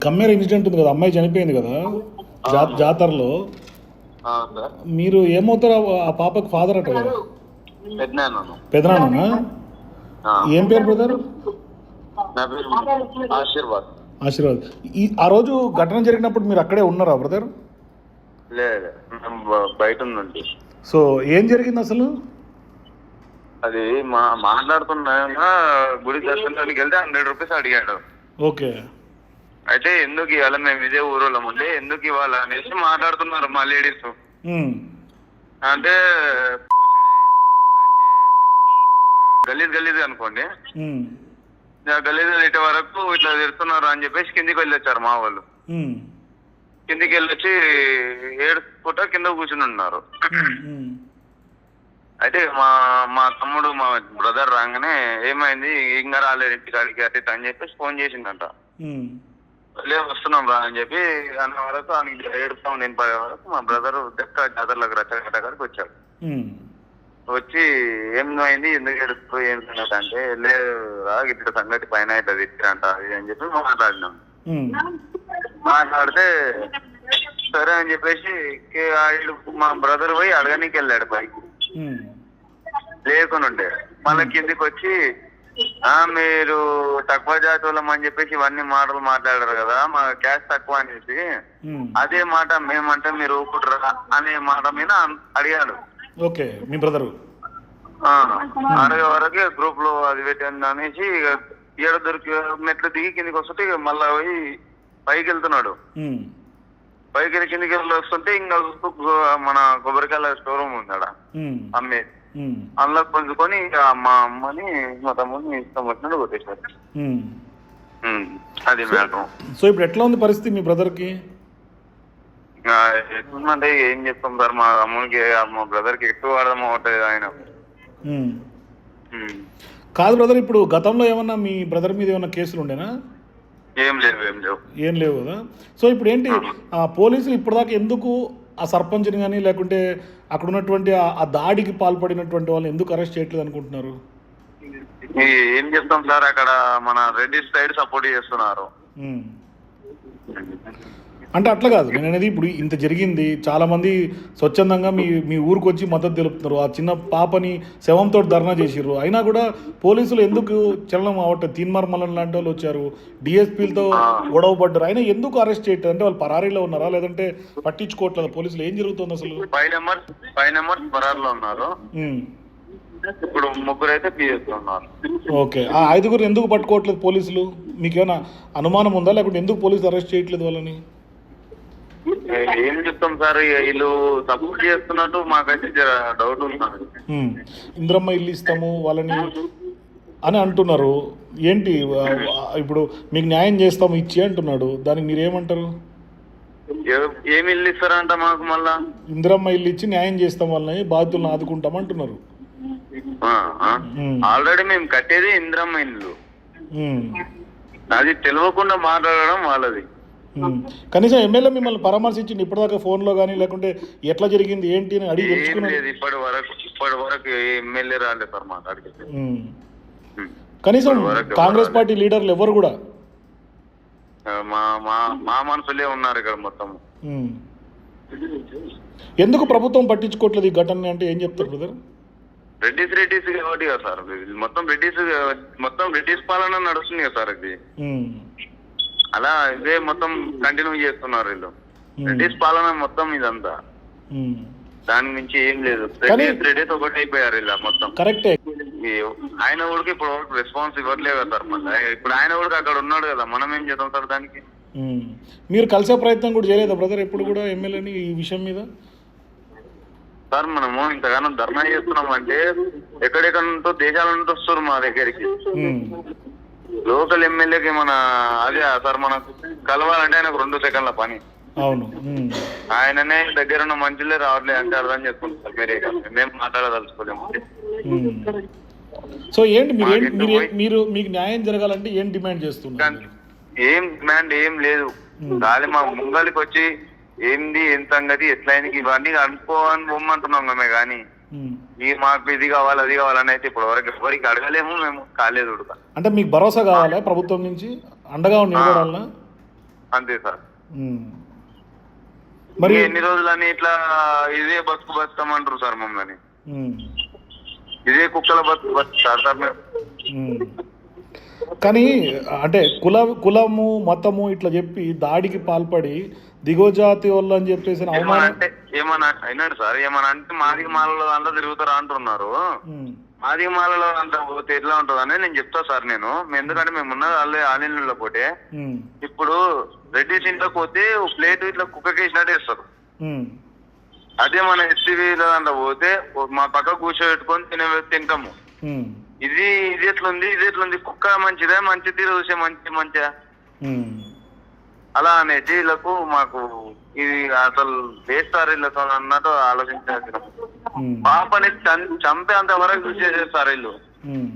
కమ్మేర incident ఉంది కదా, అమ్మాయి చనిపోయింది కదా జాతరలో. మీరు ఏమవుతారు? ఆ పాపకు ఫాదర్ అట కదా, పెదనాన్న. ఏం పేరు బ్రదర్? ఆశీర్వాద్. ఆశీర్వాద్. ఆ రోజు ఘటన జరిగినప్పుడు మీరు అక్కడే ఉన్నారా బ్రదర్? లేదు, బయట ఉందండి. సో ఏం జరిగింది అసలు? అది మాట్లాడుతున్నా గుడి దర్శనానికి వెళ్తే 100 రూపీస్ అడిగాడు. ఓకే. అయితే ఎందుకు ఇవాళ మేము ఇదే ఊరోళ్ళం ఉండే ఎందుకు ఇవ్వాల అనేసి మాట్లాడుతున్నారు మా లేడీస్. అంటే గలీజ్ అనుకోండి, గలీజ్ ఇటు వరకు ఇట్లా తిడుతున్నారు అని చెప్పేసి కిందికి వెళ్ళొచ్చారు మా వాళ్ళు. కిందికి వెళ్ళొచ్చి ఏడుపుట కింద కూర్చుని ఉన్నారు. అయితే మా తమ్ముడు మా బ్రదర్ రాగానే ఏమైంది ఇంకా రాలేదు ఇంటికాడికి అటు అని చెప్పేసి ఫోన్ చేసిందంట. లేదు వస్తున్నాం రా అని చెప్పి అన్న వరకు ఏడుస్తా నేను పడే వరకు మా బ్రదర్ జాతరలోకి రచ్చగట్టగారికి వచ్చాడు. వచ్చి ఏమైంది ఎందుకు ఏడుస్తూ ఏం సంగతి అంటే, లేదు రా ఇట్లా సంగతి పైన ఇట్లా తిట్టిరంట అది అని చెప్పి మాట్లాడినాం. మాట్లాడితే సరే అని చెప్పేసి మా బ్రదర్ పోయి అడగనీకి వెళ్ళాడు పైకి. లేకునుండే మళ్ళీ కిందికి వచ్చి మీరు తక్కువ జాతి వాళ్ళం అని చెప్పేసి ఇవన్నీ మాటలు మాట్లాడారు కదా, మా క్యాస్ట్ తక్కువ అనేసి, అదే మాట మేమంటే మీరు ఊపుకుంటారా అనే మాట మీద అడిగాడు. ఓకే, మీ బ్రదరు అడిగే వరకు గ్రూప్ లో అది పెట్టింది అనేసి ఏడ దొరికి మెట్లు దిగి కిందికి వస్తుంటే మళ్ళా పోయి పైకి వెళ్తున్నాడు. పైకి వెళ్ళి కిందికి వెళ్ళి వస్తుంటే ఇంకా మన కొబ్బరికాయల స్టోర్ రూమ్ ఉంది ఆడ అమ్మే, అందులో పొందుకొని మా అమ్మని మా తమ్ముడిని ఇష్టం వచ్చినట్టు కొట్టేశారు. అది మ్యాటర్. సో ఇప్పుడు ఎట్లా ఉంది పరిస్థితి మీ బ్రదర్ కి? ఎట్లుందంటే ఏం చెప్తాం సార్, మా అమ్మకి మా బ్రదర్ కి ఎక్కువ అర్థం అవుతుంది ఆయన. కాదు బ్రదర్, ఇప్పుడు గతంలో ఏమన్నా మీ బ్రదర్ మీద ఏమన్నా కేసులు ఉండేనా? ఏం లేవు కదా. సో ఇప్పుడు ఏంటి పోలీసులు ఇప్పటిదాకా ఎందుకు ఆ సర్పంచ్ని కానీ లేకుంటే అక్కడ ఉన్నటువంటి ఆ దాడికి పాల్పడినటువంటి వాళ్ళు ఎందుకు అరెస్ట్ చేయట్లేదు అనుకుంటున్నారు? ఏం చెప్తాం సార్, అక్కడ మన రెడ్డి సైడ్ సపోర్ట్ చేస్తున్నారు. అంటే అట్లా కాదు నేను అనేది, ఇప్పుడు ఇంత జరిగింది, చాలామంది స్వచ్ఛందంగా మీ ఊరికి వచ్చి మద్దతు తెలుపుతున్నారు. ఆ చిన్న పాపని శవంతో ధర్నా చేసిర్రు, అయినా కూడా పోలీసులు ఎందుకు చలనం అవ్వట్లేదు? తీన్మార్ మల్లన్ లాంటి వాళ్ళు వచ్చారు, డిఎస్పీలతో గొడవ పడ్డారు, అయినా ఎందుకు అరెస్ట్ చేయట్లేదు? అంటే వాళ్ళు పరారీలో ఉన్నారా లేదంటే పట్టించుకోవట్లేదు పోలీసులు? ఏం జరుగుతుంది అసలు? 5 మెంబర్స్ పరారీలో ఉన్నారు, ఇప్పుడు 3 అయితే పిఎస్ ఉన్నారు. ఓకే, ఆ 5 ఎందుకు పట్టుకోవట్లేదు పోలీసులు? మీకేమైనా అనుమానం ఉందా, లేకుంటే ఎందుకు పోలీసులు అరెస్ట్ చేయట్లేదు వాళ్ళని? ఏం చెప్తాం సార్, వీళ్ళు సపోర్ట్ చేస్తున్నట్టు మాకైతే డౌట్ ఉంది. ఇంద్రమ్మ ఇల్లు ఇస్తాము వాళ్ళని అని అంటున్నారు. ఏంటి ఇప్పుడు మీకు న్యాయం చేస్తాము ఇచ్చి అంటున్నాడు, దానికి మీరేమంటారు? ఏమి ఇల్లు ఇస్తారంట మాకు? మళ్ళా ఇంద్రమ్మ ఇల్లు ఇచ్చి న్యాయం చేస్తాం, వాళ్ళని బాధితులను ఆదుకుంటాం అంటున్నారు. ఆల్రెడీ మేము కట్టేది ఇంద్రమ్మ ఇల్లు, అది తెలియకుండా మాట్లాడడం వాళ్ళది. కనీసం ఎమ్మెల్యే మిమ్మల్ని పరామర్శించింది ఇప్పటిదాకా ఫోన్లో కానీ, లేకుంటే ఎట్లా జరిగింది ఏంటి అని అడిగి తెలుసుకున్నారు? ఇప్పటి వరకు ఎమ్మెల్యే రాలేదు సార్ మాట్లాడితే. కనీసం కాంగ్రెస్ పార్టీ లీడర్లు ఎవరు కూడా మా మనుషులే ఉన్నారు ఇక్కడ మొత్తం. ఎందుకు ప్రభుత్వం పట్టించుకోవట్లేదు ఈ ఘటన అంటే ఏం చెప్తారు బ్రదర్? రెడ్డిస్ కాబట్టి కదా సార్, మొత్తం రెడ్డిస్ పాలన నడుస్తుంది కదా సార్. ఇది అలా ఇదే మొత్తం కంటిన్యూ చేస్తున్నారు వీళ్ళు, రెడ్డిస్ పాలన మొత్తం ఇదంతా. దాని నుంచి ఏం లేదు, రెడ్డిస్ ఒకటి అయిపోయారు ఇలా మొత్తం. కరెక్టే. ఆయన ఊరికి ఇప్పుడు రెస్పాన్స్ ఇవ్వట్లేదు కదా సార్. మళ్ళీ ఇప్పుడు ఆయన ఊరికి అక్కడ ఉన్నాడు కదా, మనం ఏం చేద్దాం సార్ దానికి? మీరు కలిసే ప్రయత్నం కూడా చేయలేదా బ్రదర్ ఎప్పుడు కూడా ఎమ్మెల్యేని ఈ విషయం మీద? సార్ మనము ఇంతగానో ధర్నా చేస్తున్నాం అంటే ఎక్కడెక్కడ నుంచో దేశాల నుండి వస్తారు మా దగ్గరికి. లోకల్ ఎమ్మెల్యేకి మన అదే సార్, మనకు కలవాలంటే ఆయనకు 2 సెకండ్ల పని. అవును, ఆయననే దగ్గర ఉన్న మంచిలే రావట్లేదు అంటే అర్థం చేసుకుంటారు మీరే, మేము మాట్లాడదలుచుకోలేము. సో ఏంటి మీరు మీకు న్యాయం జరగాలంటే ఏం డిమాండ్ చేస్తున్నారు? ఏం డిమాండ్ ఏం లేదు, గాలి మా ముంగలికి వచ్చి ఏంది ఏం సంగతి ఎట్లయినా ఇవన్నీ అనుకోని బొమ్మంటున్నాం మేమే, కానీ మాకు ఇది కావాలి అది కావాలని అయితే ఇప్పుడు వరకు ఎవరికి అడగలేము, మేము కాలేదు. అంటే మీకు భరోసా కావాలా ప్రభుత్వం నుంచి? అండగా నిలబడాలా? అంతే సార్. ఉమ్. మరి ఎన్ని రోజులని ఇట్లా ఇదే బతుకమంటారు సార్ మమ్మల్ని, ఉమ్. ఇదే కుక్కల బతుకుతారు సార్ మేము. ఉమ్. కానీ అంటే కులము మతము ఇట్లా చెప్పి దాడికి పాల్పడి దిగోజాతి వాళ్ళు అని చెప్పేసి అవమానం. ఏమన్నా అయినాడు సార్, ఏమన్నా అంటే మాదిగ మాలలో అంతా తిరుగుతారా అంటున్నారు. ఉమ్. మాదిగ మాలలో అంతా పోతే ఎట్లా ఉంటుందని నేను చెప్తా సార్. నేను ఎందుకంటే మేము ఉన్నది వాళ్ళే ఆలీలో పోతే, ఉమ్. ఇప్పుడు రెడ్డిస్ ఇంట్లో పోతే ప్లేట్ ఇట్లా కుక్కకి వేసినట్టు వేస్తారు. ఉమ్. అదే మన ఎస్టీవీలో అంతా పోతే మా పక్క కూర్చోబెట్టుకొని తింటాము. ఉమ్. ఇది ఎట్లుంది కుక్క మంచిదే, మంచి తీరు చూసే మంచిగా ఉమ్. అలా అనేసి వీళ్ళకు మాకు ఇది అసలు వేస్తారు వీళ్ళతో అన్నట్టు ఆలోచించారు. ఉమ్. పాపని చంపే అంత వరకు చూసి చేసేస్తారు వీళ్ళు. ఉమ్.